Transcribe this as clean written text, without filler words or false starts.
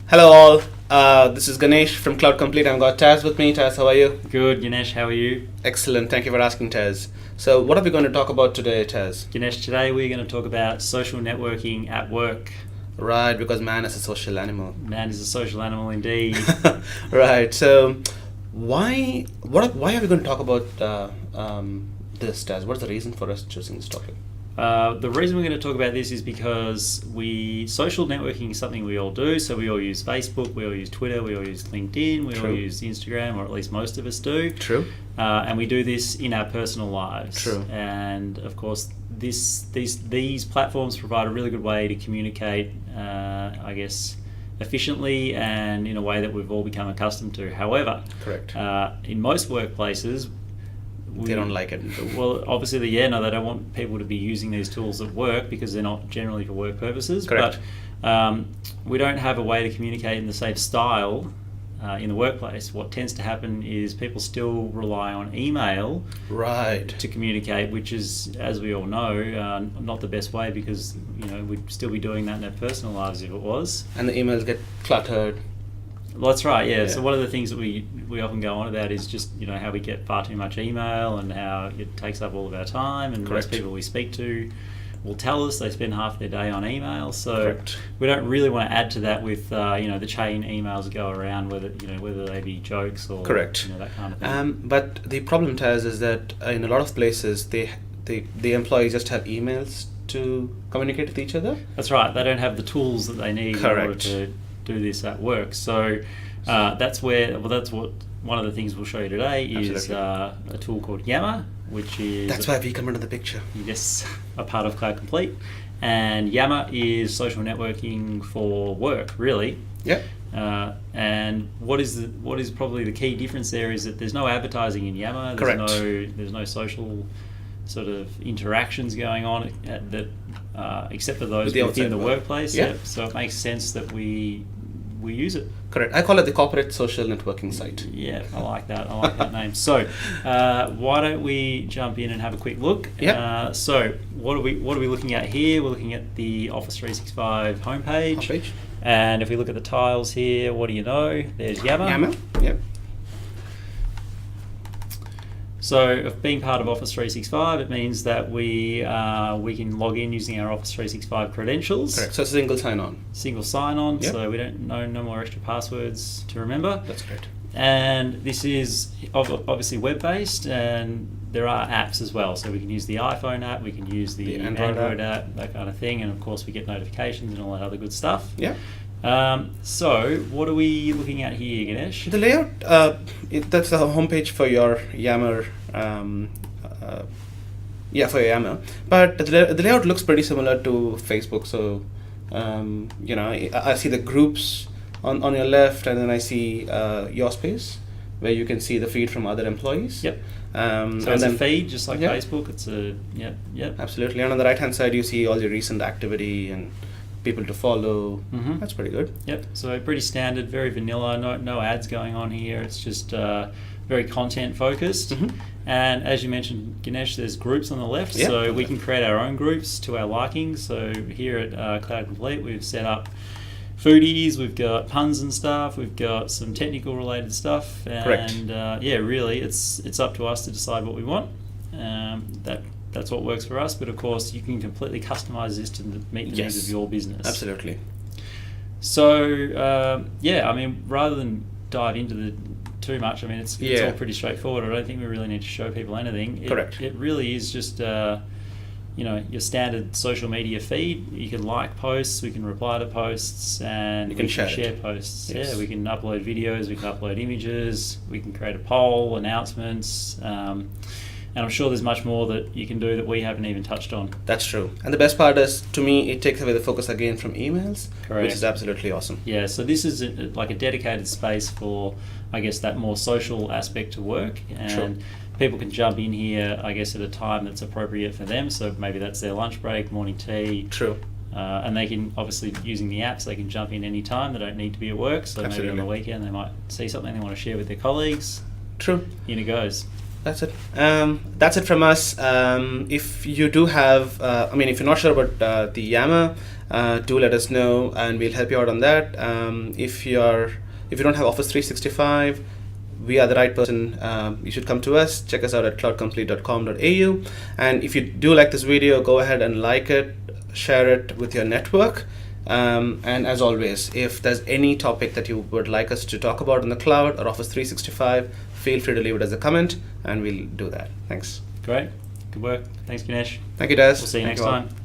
Hello all. This is Ganesh from Cloud Complete. I've got Taz with me. Taz, how are you? Good, Ganesh, how are you? Excellent. Thank you for asking, Taz. So, what are we going to talk about today, Taz? Ganesh, today we're going to talk about social networking at work. Right, because man is a social animal. Man is a social animal indeed. Right. So, why are we going to talk about this, Taz? What's the reason for us choosing this topic? The reason we're going to talk about this is because social networking is something we all do. So we all use Facebook, we all use Twitter, we all use LinkedIn, we all use Instagram, or at least most of us do. True. And we do this in our personal lives. True. And of course, these platforms provide a really good way to communicate, efficiently and in a way that we've all become accustomed to. However, correct. In most workplaces, they don't like it. Well, obviously, they don't want people to be using these tools at work because they're not generally for work purposes. Correct. But we don't have a way to communicate in the same style in the workplace. What tends to happen is people still rely on email to communicate, which is, as we all know, not the best way because we'd still be doing that in our personal lives if it was. And the emails get cluttered. Well, that's right, yeah. So one of the things that we often go on about is just, how we get far too much email and how it takes up all of our time, and most people we speak to will tell us they spend half their day on email. So we don't really want to add to that with, the chain emails that go around, whether they be jokes or that kind of thing. But the problem, Taz, is that in a lot of places, the employees just have emails to communicate with each other. That's right. They don't have the tools that they need in order to do this at work. So that's what one of the things we'll show you today is a tool called Yammer, which is... That's why we come into the picture. Yes, a part of Cloud Complete. And Yammer is social networking for work, really. Yep. And what is probably the key difference there is that there's no advertising in Yammer. There's no social sort of interactions going on except for those within the workplace. Yeah. So it makes sense that we use it. Correct. I call it the corporate social networking site. Yeah, I like that. I like that name. So, why don't we jump in and have a quick look? Yeah. So, what are we looking at here? We're looking at the Office 365 homepage. And if we look at the tiles here, what do you know? There's Yammer. Yammer. Yep. So, being part of Office 365, it means that we can log in using our Office 365 credentials. Correct. So, single sign-on. Single sign-on. Yep. So we don't know no more extra passwords to remember. That's great. And this is obviously web-based, and there are apps as well. So we can use the iPhone app, we can use the Android app, that kind of thing, and of course we get notifications and all that other good stuff. Yeah. So what are we looking at here, Ganesh? The layout, that's the homepage for your Yammer. For your Yammer. But the layout looks pretty similar to Facebook. So, I see the groups on your left, and then I see your space, where you can see the feed from other employees. Yep. So it's a feed, just like Facebook. It's yep. Absolutely. And on the right-hand side, you see all your recent activity and people to follow. Mm-hmm. That's pretty good. Yep. So pretty standard, very vanilla. No ads going on here. It's just very content focused. Mm-hmm. And as you mentioned, Ganesh, there's groups on the left, so we can create our own groups to our liking. So here at Cloud Complete, we've set up foodies, we've got puns and stuff, we've got some technical related stuff, and really, it's up to us to decide what we want. That's what works for us, but of course, you can completely customize this to meet the needs of your business. Absolutely. So rather than dive into too much, it's all pretty straightforward. I don't think we really need to show people anything. Correct. It really is just your standard social media feed. You can like posts, we can reply to posts, and we can share posts. Yes. Yeah, we can upload videos, we can upload images, we can create a poll, announcements, and I'm sure there's much more that you can do that we haven't even touched on. That's true. And the best part is, to me, it takes away the focus again from emails, Correct. Which is absolutely awesome. Yeah, so this is like a dedicated space for, I guess, that more social aspect to work. And people can jump in here, I guess, at a time that's appropriate for them. So maybe that's their lunch break, morning tea. True. And they can, obviously, using the apps, they can jump in any time. They don't need to be at work. So maybe on the weekend they might see something they want to share with their colleagues. True. In it goes. That's it. That's it from us. If you do have, if you're not sure about the Yammer, do let us know, and we'll help you out on that. If you don't have Office 365, we are the right person. You should come to us. Check us out at cloudcomplete.com.au. And if you do like this video, go ahead and like it, share it with your network. And as always, if there's any topic that you would like us to talk about in the cloud or Office 365, feel free to leave it as a comment, and we'll do that. Thanks. Great. Good work. Thanks, Ganesh. Thank you, Des. We'll see you Thank next all. time.